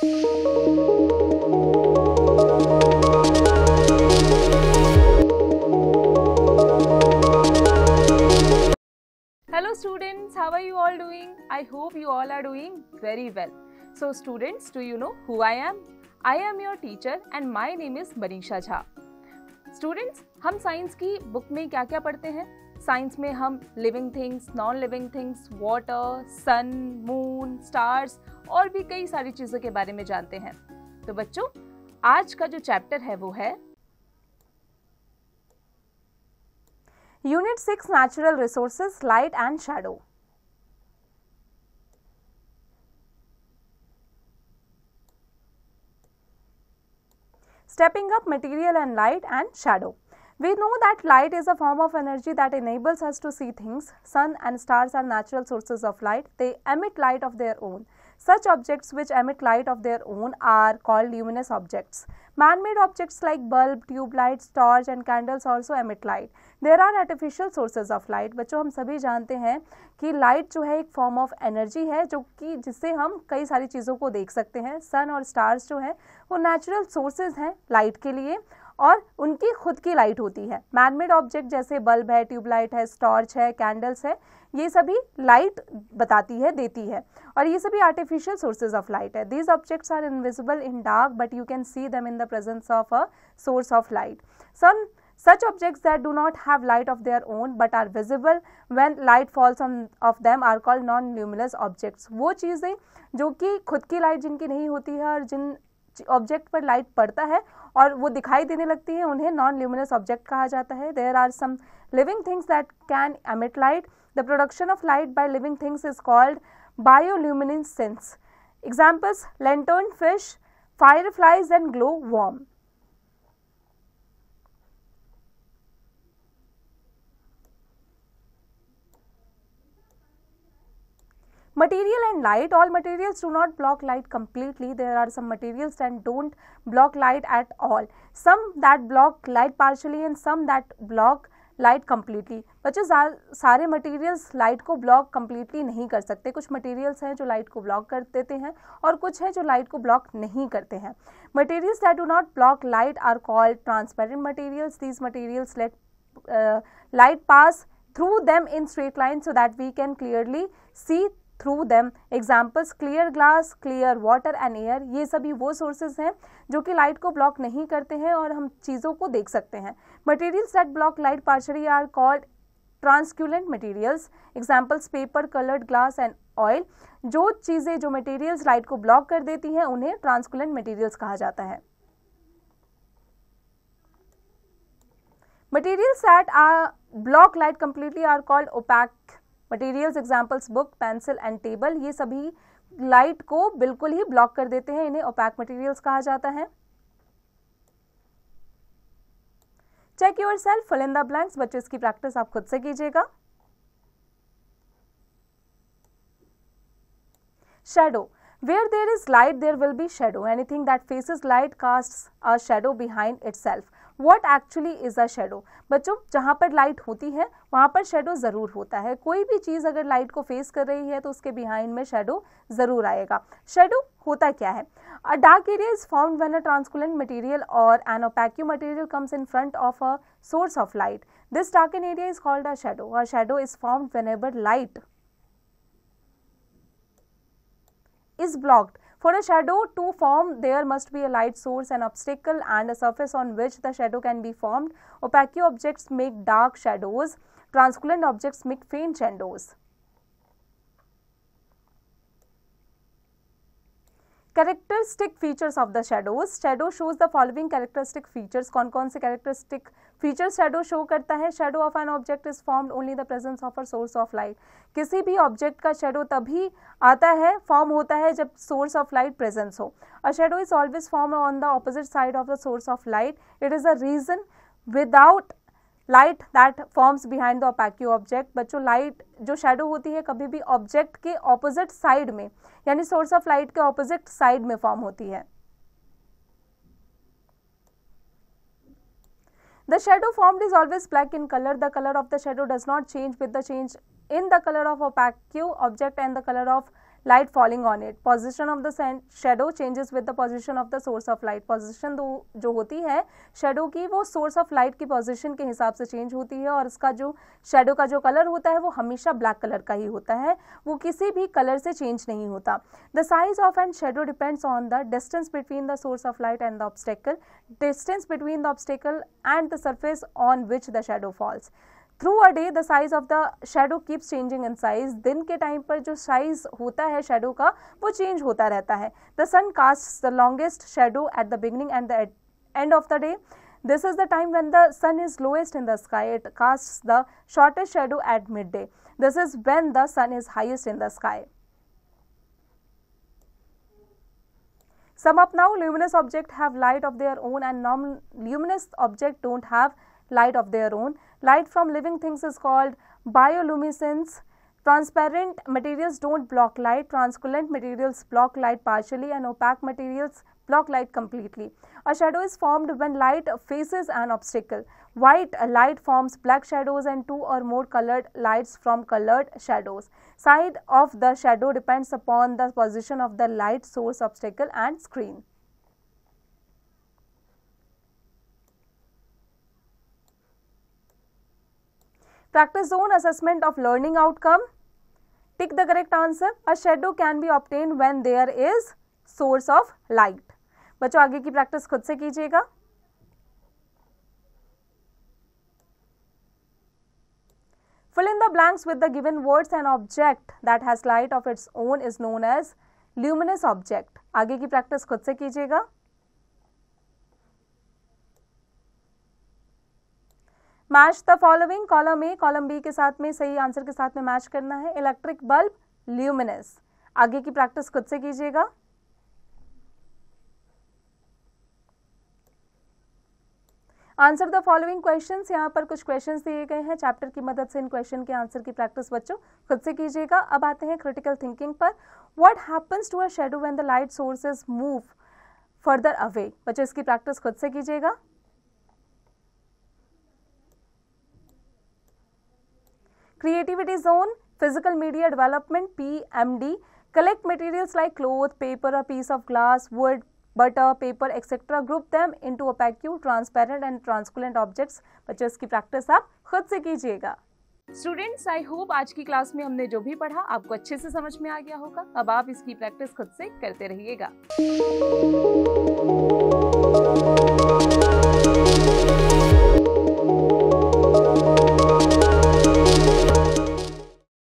Hello students, how are you all doing? I hope you all are doing very well. So students, do you know who I am? I am your teacher and my name is Manisha Jha. Students, हम science की book में क्या क्या पढ़ते हैं? Science में हम living things, non living things, water, sun, moon, stars और भी कई सारी चीज़ों के बारे में जानते हैं. तो बच्चों, आज का जो चैप्टर है वो है Unit 6 Natural Resources, Light and Shadow. Stepping up material and light and shadow. We know that light is a form of energy that enables us to see things. Sun and stars are natural sources of light. They emit light of their own. Such objects which emit light of their own are called luminous objects. Man-made objects like bulb, tube lights, torch and candles also emit light. There are artificial sources of light. बच्चों, हम सभी जानते हैं कि light जो है एक form of energy है जो कि जिससे हम कई सारी चीज़ों को देख सकते हैं. सन और स्टार्स जो है वो नेचुरल सोर्सेज हैं लाइट के लिए और उनकी खुद की लाइट होती है. मैनमेड ऑब्जेक्ट जैसे बल्ब है, ट्यूबलाइट है, टॉर्च है, कैंडल्स है, ये सभी लाइट बताती है, देती है और ये सभी आर्टिफिशियल सोर्सेज ऑफ लाइट है. These objects are invisible in dark but you can see them in the presence of a source of light. Such objects that do not have light of their own but are visible when light falls on of them are called non-luminous objects. वो चीज़ें जो कि खुद की light जिनकी नहीं होती है और जिन ऑब्जेक्ट पर लाइट पड़ता है और वो दिखाई देने लगती है उन्हें नॉन ल्यूमिनस ऑब्जेक्ट कहा जाता है. There are some living things that can emit light. The production of light by living things is called bioluminescence. Examples lantern fish, fireflies and glow worm. Material and light. All materials do not block light completely. There are some materials that don't block light at all. Some that block light partially and some that block light completely. बच्चों, सारे materials light को block completely नहीं कर सकते. कुछ materials हैं जो light को block कर देते हैं और कुछ हैं जो light को block नहीं करते हैं. Materials that do not block light are called transparent materials. These materials let light pass through them in straight line so that we can clearly see through them. Examples clear glass, clear water and air. ये सभी वो sources हैं जो कि light को block नहीं करते हैं और हम चीज़ों को देख सकते हैं. Materials that block light partially are called translucent materials. Examples paper, colored glass and oil. जो चीज़ें जो materials light को block कर देती हैं उन्हें translucent materials कहा जाता है. Materials that block light completely are called opaque materials. Examples book, pencil and table. ये सभी लाइट को बिल्कुल ही ब्लॉक कर देते हैं, इन्हें opaque materials कहा जाता है. Check yourself, fill in the blanks. बच्चों, इसकी प्रैक्टिस आप खुद से कीजिएगा. Shadow. Where there is light, there will be shadow. Anything that faces light casts a shadow behind itself. What actually is a shadow? बच्चों, जहाँ पर लाइट होती है वहाँ पर शेडो ज़रूर होता है. कोई भी चीज़ अगर लाइट को फेस कर रही है तो उसके बिहाइंड में शेडो ज़रूर आएगा. शेडो होता क्या है? A dark area is formed when a translucent material or an opaque material comes in front of a source of light. This darkened area is called a shadow. A shadow is formed whenever light is blocked. For a shadow to form, there must be a light source, an obstacle and a surface on which the shadow can be formed. Opaque objects make dark shadows. Translucent objects make faint shadows. Characteristic features of the shadows. Shadow shows the following characteristic features. कौन कौन से characteristic features shadow show करता है? Shadow of an object is formed only in the presence of a source of light. किसी भी object का shadow तभी आता है, form होता है जब source of light presence हो. A shadow is always formed on the opposite side of the source of light. It is a reason without light that forms behind the opaque object. बच्चों, light जो shadow होती है कभी भी object के opposite side में यानी source of light के ऑपोजिट साइड में फॉर्म होती है. The shadow formed is always black in color. The color of the shadow does not change with the change in the color of opaque object and the color of light falling on it. Position of the shadow changes with the position of the source of light. Position जो होती है shadow की वो source of light की position के हिसाब से change होती है और इसका जो shadow का जो color होता है वो हमेशा black color का ही होता है, वो किसी भी color से change नहीं होता. The size of an shadow depends on the distance between the source of light and the obstacle. Distance between the obstacle and the surface on which the shadow falls. Through a day the size of the shadow keeps changing in size. दिन के time पर जो size होता है shadow का वो change होता रहता है. The sun casts the longest shadow at the beginning and the end of the day. This is the time when the sun is lowest in the sky. It casts the shortest shadow at midday. This is when the sun is highest in the sky. Sum up now. Luminous objects have light of their own and non-luminous objects don't have light of their own. Light from living things is called bioluminescence. Transparent materials don't block light. Translucent materials block light partially and opaque materials block light completely. A shadow is formed when light faces an obstacle. White light forms black shadows and two or more colored lights from colored shadows. Side of the shadow depends upon the position of the light source, obstacle and screen. Practice zone assessment of learning outcome. Tick the correct answer. A shadow can be obtained when there is source of light. बच्चों आगे की practice खुद से कीजिएगा. Fill in the blanks with the given words. An object that has light of its own is known as luminous object. आगे की practice खुद से कीजिएगा. Match the following. Column A column B के साथ में सही आंसर के साथ में मैच करना है. Electric bulb luminous. आगे की प्रैक्टिस खुद से कीजिएगा. Answer the following questions. यहाँ पर कुछ क्वेश्चंस दिए गए हैं. चैप्टर की मदद से इन क्वेश्चन के आंसर की प्रैक्टिस बच्चों खुद से कीजिएगा. अब आते हैं क्रिटिकल थिंकिंग पर. What happens to a shadow when the light sources move farther away. बच्चों इसकी प्रैक्टिस खुद से कीजिएगा. Creativity zone, physical media development, PMD. Collect materials like cloth, paper, a piece of glass, wood, butter, paper, etc. Group them into opaque, transparent and translucent objects. बच्चों इसकी practice आप खुद से कीजिएगा. स्टूडेंट्स, आई होप आज की class में हमने जो भी पढ़ा आपको अच्छे से समझ में आ गया होगा. अब आप इसकी प्रैक्टिस खुद से करते रहिएगा.